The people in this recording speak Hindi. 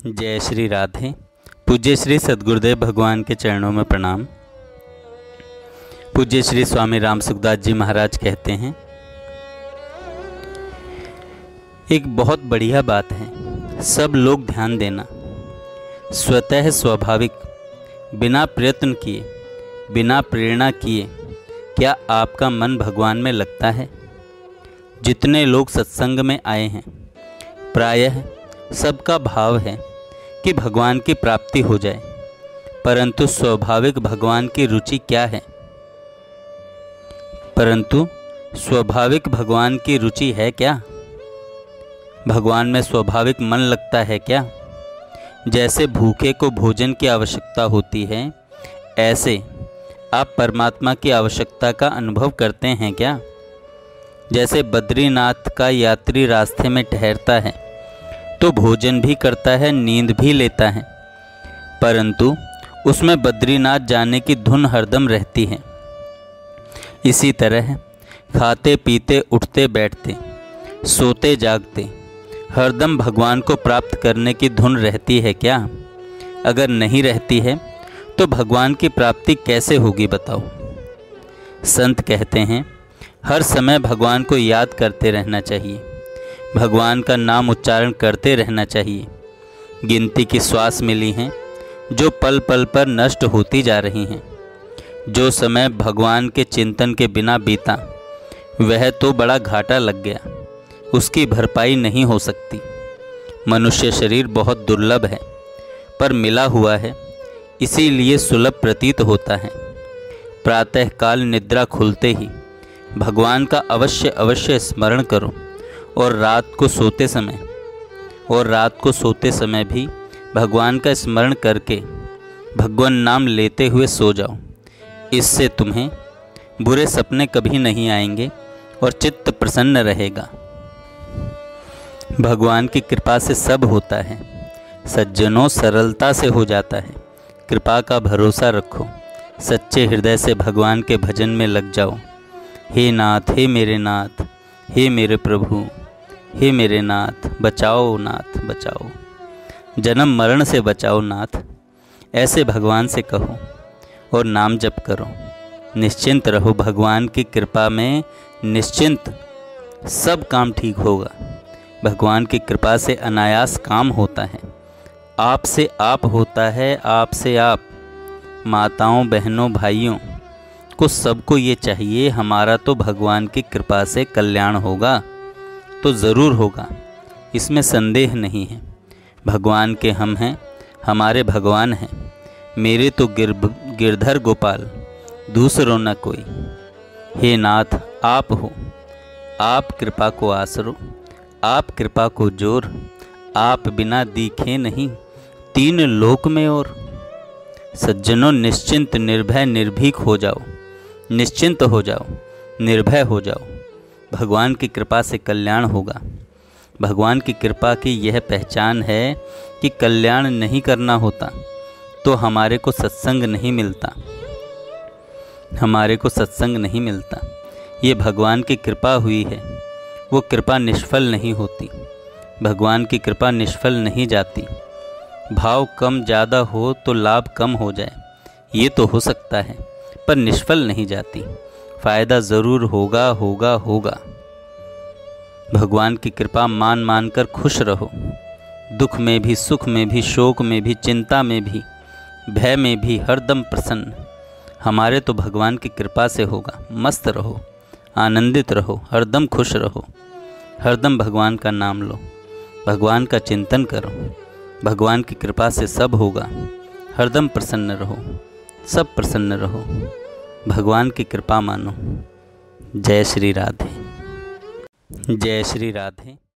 जय श्री राधे। पूज्य श्री सद्गुरुदेव भगवान के चरणों में प्रणाम। पूज्य श्री स्वामी राम सुखदास जी महाराज कहते हैं, एक बहुत बढ़िया बात है, सब लोग ध्यान देना। स्वतः स्वाभाविक, बिना प्रयत्न किए, बिना प्रेरणा किए क्या आपका मन भगवान में लगता है? जितने लोग सत्संग में आए हैं, प्रायः सबका भाव है कि भगवान की प्राप्ति हो जाए, परंतु स्वाभाविक भगवान की रुचि क्या है? परंतु स्वाभाविक भगवान की रुचि है क्या? भगवान में स्वाभाविक मन लगता है क्या? जैसे भूखे को भोजन की आवश्यकता होती है, ऐसे आप परमात्मा की आवश्यकता का अनुभव करते हैं क्या? जैसे बद्रीनाथ का यात्री रास्ते में ठहरता है तो भोजन भी करता है, नींद भी लेता है, परंतु उसमें बद्रीनाथ जाने की धुन हरदम रहती है। इसी तरह खाते पीते, उठते बैठते, सोते जागते हरदम भगवान को प्राप्त करने की धुन रहती है क्या? अगर नहीं रहती है तो भगवान की प्राप्ति कैसे होगी बताओ? संत कहते हैं, हर समय भगवान को याद करते रहना चाहिए, भगवान का नाम उच्चारण करते रहना चाहिए। गिनती की श्वास मिली हैं जो पल पल पर नष्ट होती जा रही हैं। जो समय भगवान के चिंतन के बिना बीता, वह तो बड़ा घाटा लग गया, उसकी भरपाई नहीं हो सकती। मनुष्य शरीर बहुत दुर्लभ है, पर मिला हुआ है, इसीलिए सुलभ प्रतीत होता है। प्रातःकाल निद्रा खुलते ही भगवान का अवश्य अवश्य स्मरण करो, और रात को सोते समय भी भगवान का स्मरण करके भगवान नाम लेते हुए सो जाओ। इससे तुम्हें बुरे सपने कभी नहीं आएंगे और चित्त प्रसन्न रहेगा। भगवान की कृपा से सब होता है, सज्जनों सरलता से हो जाता है। कृपा का भरोसा रखो, सच्चे हृदय से भगवान के भजन में लग जाओ। हे नाथ, हे मेरे नाथ, हे मेरे प्रभु, हे मेरे नाथ, बचाओ नाथ बचाओ, जन्म मरण से बचाओ नाथ, ऐसे भगवान से कहो और नाम जप करो। निश्चिंत रहो, भगवान की कृपा में निश्चिंत, सब काम ठीक होगा। भगवान की कृपा से अनायास काम होता है, आप से आप होता है, आप से आप। माताओं, बहनों, भाइयों को सबको ये चाहिए, हमारा तो भगवान की कृपा से कल्याण होगा तो ज़रूर होगा, इसमें संदेह नहीं है। भगवान के हम हैं, हमारे भगवान हैं। मेरे तो गिरधर गोपाल, दूसरों न कोई। हे नाथ, आप हो, आप कृपा को आसरो, आप कृपा को जोर, आप बिना दिखे नहीं तीन लोक में और। सज्जनों, निश्चिंत निर्भय निर्भीक हो जाओ, निश्चिंत हो जाओ, निर्भय हो जाओ। भगवान की कृपा से कल्याण होगा। भगवान की कृपा की यह पहचान है कि कल्याण नहीं करना होता तो हमारे को सत्संग नहीं मिलता, हमारे को सत्संग नहीं मिलता। ये भगवान की कृपा हुई है, वो कृपा निष्फल नहीं होती। भगवान की कृपा निष्फल नहीं जाती। भाव कम ज़्यादा हो तो लाभ कम हो जाए, ये तो हो सकता है, पर निष्फल नहीं जाती। फ़ायदा ज़रूर होगा होगा होगा। भगवान की कृपा मान मान कर खुश रहो, दुख में भी, सुख में भी, शोक में भी, चिंता में भी, भय में भी हरदम प्रसन्न। हमारे तो भगवान की कृपा से होगा। मस्त रहो, आनंदित रहो, हरदम खुश रहो, हरदम भगवान का नाम लो, भगवान का चिंतन करो। भगवान की कृपा से सब होगा। हरदम प्रसन्न रहो, सब प्रसन्न रहो, भगवान की कृपा मानो। जय श्री राधे, जय श्री राधे।